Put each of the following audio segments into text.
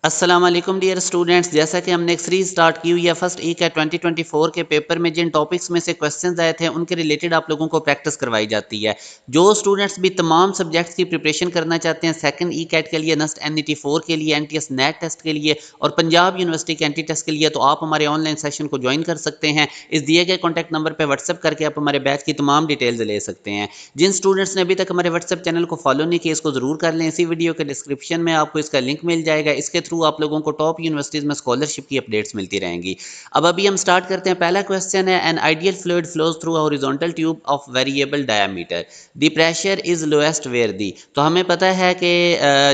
अस्सलाम वालेकुम dear students. जैसा कि हमने एक सीरीज स्टार्ट की हुई है फर्स्ट ई कैट 2024 के पेपर में जिन टॉपिक्स में से क्वेश्चंस आए थे उनके रिलेटेड आप लोगों को प्रैक्टिस करवाई जाती है। जो स्टूडेंट्स भी तमाम सब्जेक्ट्स की प्रिपरेशन करना चाहते हैं सेकंड ई कैट के लिए, नस्ट NET 4 के लिए, NTS नेट टेस्ट के लिए और पंजाब यूनिवर्सिटी के NT टेस्ट के लिए, तो आप हमारे ऑनलाइन सेशन को ज्वाइन कर सकते हैं। इस दिए गए कॉन्टैक्ट नंबर पर व्हाट्सअप करके आप हमारे बैच की तमाम डिटेल्स ले सकते हैं। जिन स्टूडेंट्स ने अभी तक हमारे व्हाट्सअप चैनल को फॉलो नहीं किया इसको जरूर कर लें। इसी वीडियो के डिस्क्रिप्शन में आपको इसका लिंक मिल जाएगा। इसके थ्रू आप लोगों को टॉप यूनिवर्सिटीज में स्कॉलरशिप की अपडेट्स मिलती रहेंगी। अब अभी हम स्टार्ट करते हैं। पहला क्वेश्चन है, an ideal fluid flows through a horizontal tube of variable diameter, the pressure is lowest where the. तो हमें पता है कि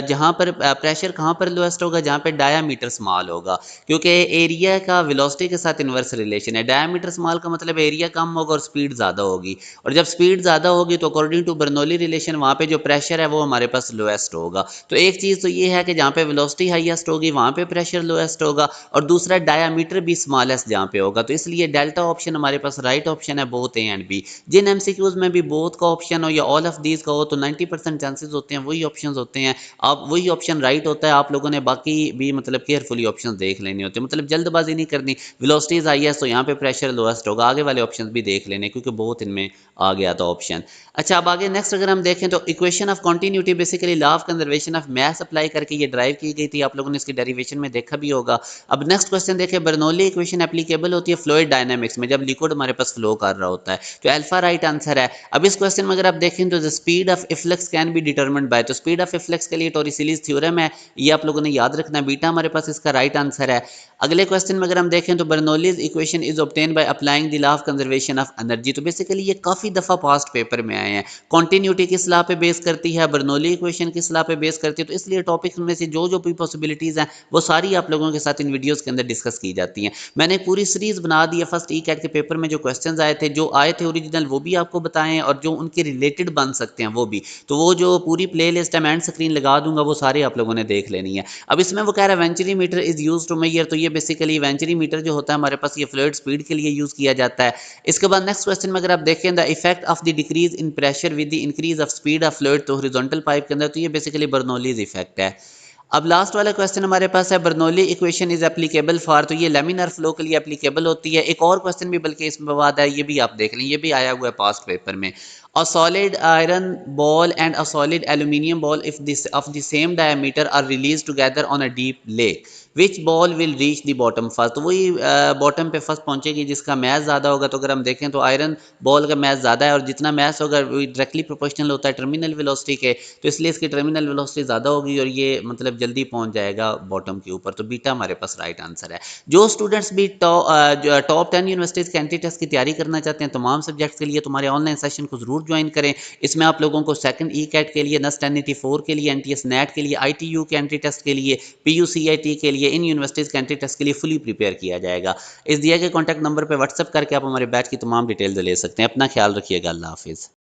जहां पर प्रेशर कहां पर लोएस्ट होगा, जहां पर डायामीटर स्मॉल होगा, क्योंकि एरिया का वेलोसिटी के साथ इन्वर्स रिलेशन है। डायामीटर स्मॉल का मतलब एरिया कम होगा और स्पीड ज्यादा होगी, और जब स्पीड ज्यादा होगी तो अकॉर्डिंग टू बर्नौली रिलेशन वहां पे जो प्रेशर है वो हमारे पास लोएस्ट होगा। तो एक चीज तो ये है कि जहां पे वेलोसिटी हाईएस्ट होगी वहां पे प्रेशर लोएस्ट होगा, और दूसरा डायामीटर भी स्मॉलेस्ट जहां पे होगा। तो इसलिए डेल्टा ऑप्शन हमारे पास राइट ऑप्शन है, बोथ ए एंड बी। जिन एमसीक्यूज में भी बोथ का ऑप्शन हो या ऑल ऑफ दीज का हो तो 90% चांसेस होते हैं वही ऑप्शंस होते हैं, आप वही ऑप्शन राइट होता है। आप लोगों ने बाकी भी मतलब केयरफुली ऑप्शंस देख लेने होते हैं, मतलब जल्दबाजी नहीं करनी। वेलोसिटीज हाईएस्ट तो यहाँ पे प्रेशर लोएस्ट होगा, आगे वाले ऑप्शंस भी देख लेने क्योंकि बहुत इनमें आ गया था ऑप्शन। अच्छा, अब आगे नेक्स्ट अगर हम देखें तो equation of continuity basically law of conservation of mass apply करके ये ड्राइव की गई थी, आप लोगों ने इसकी डेरिवेशन में देखा भी होगा। अब नेक्स्ट क्वेश्चन देखें, बर्नौली इक्वेशन एप्लीकेबल होती है फ्लूइड डायनामिक्स में जब लिक्विड हमारे पास फ्लो कर रहा होता है, तो अल्फा राइट आंसर है। अब इस क्वेश्चन में अगर आप देखें तो the speed of efflux can be determined bye, तो स्पीड ऑफ इफ्लक्स के लिए टोरिसेलीज थ्योरम है, ये आप लोगों ने याद रखना है, बीटा हमारे पास इसका राइट आंसर है। अगले क्वेश्चन में अगर हम देखें तो Bernoulli's equation is obtain by applying the law of conservation of energy, तो बेसिकली ये काफी दफा पास्ट पेपर में आए हैं। कॉन्टिन्यूटी किस लॉ पे बेस करती है, बर्नौली इक्वेशन किस लॉ पे बेस करती है, तो इसलिए टॉपिक्स में से जो जो भी पॉसिबिलिटीज हैं वो सारी आप लोगों के साथ इन वीडियोस के अंदर डिस्कस की जाती हैं। मैंने एक पूरी सीरीज बना दी है फर्स्ट ई कैट के पेपर में, जो क्वेश्चंस आए थे, जो आए थे ओरिजिनल वो भी आपको बताएं और जो उनके रिलेटेड बन सकते हैं वो भी। तो वो जो पूरी प्ले लिस्ट है मैं एंड स्क्रीन लगा दूंगा, वो सारे आप लोगों ने देख लेनी है। अब इसमें वो कह रहा है venturi meter is use to measure, तो ये बेसिकली वेंचुरी मीटर जो होता है हमारे पास ये फ्लूइड स्पीड के लिए यूज किया जाता है। इसके बाद नेक्स्ट क्वेश्चन में अगर आप देखें the effect of the decrease in pressure with the increase of speed of fluid, तो हॉरिजॉन्टल पाइप के अंदर, तो ये बेसिकली बर्नौलीज इफेक्ट है। अब लास्ट वाला क्वेश्चन हमारे पास है, Bernoulli equation is applicable for, तो ये लेमिनर फ्लो के लिए एप्लीकेबल होती है। एक और क्वेश्चन भी बल्कि इसमें बाद है, ये भी आप देख लें, ये भी आया हुआ है पास्ट पेपर में। A solid iron ball and a solid aluminium ball if this of the same diameter are released together on a deep lake, which ball will reach the bottom first, तो वही bottom पे first पहुंचेगी जिसका mess ज़्यादा होगा। तो अगर हम देखें तो आयरन बॉल का मैस ज़्यादा है और जितना मैस होगा वही डायरेक्टली प्रोपोर्शनल होता है टर्मिनल वेलोसिटी के, तो इसलिए इसकी टर्मिनल वेलोसिटी ज़्यादा होगी और ये मतलब जल्दी पहुंच जाएगा बॉटम के ऊपर। तो बीटा हमारे पास राइट आंसर है। जो स्टूडेंट्स भी टॉप 10 यूनिवर्सिटीज़ के एंट्री टेस्ट की तैयारी करना चाहते हैं तमाम सब्जेक्ट्स के लिए, तुम्हारे ऑनलाइन सेशन को जरूर ज्वाइन करें। इसमें आप लोगों को सेकंड ई कैट के लिए, नस्ट NET 4 के लिए, NTS नेट के लिए, ITU के एंट्री टेस्ट के लिए, PUCIT के लिए, इन यूनिवर्सिटीज़ के एंट्री टेस्ट के लिए फुली प्रिपेयर किया जाएगा। इस दिए गए कॉन्टैक्ट नंबर पर व्हाट्सअप करके आप हमारे बैच की तमाम डिटेल्स ले सकते हैं। अपना ख्याल रखिएगा। अल्लाह हाफिज़।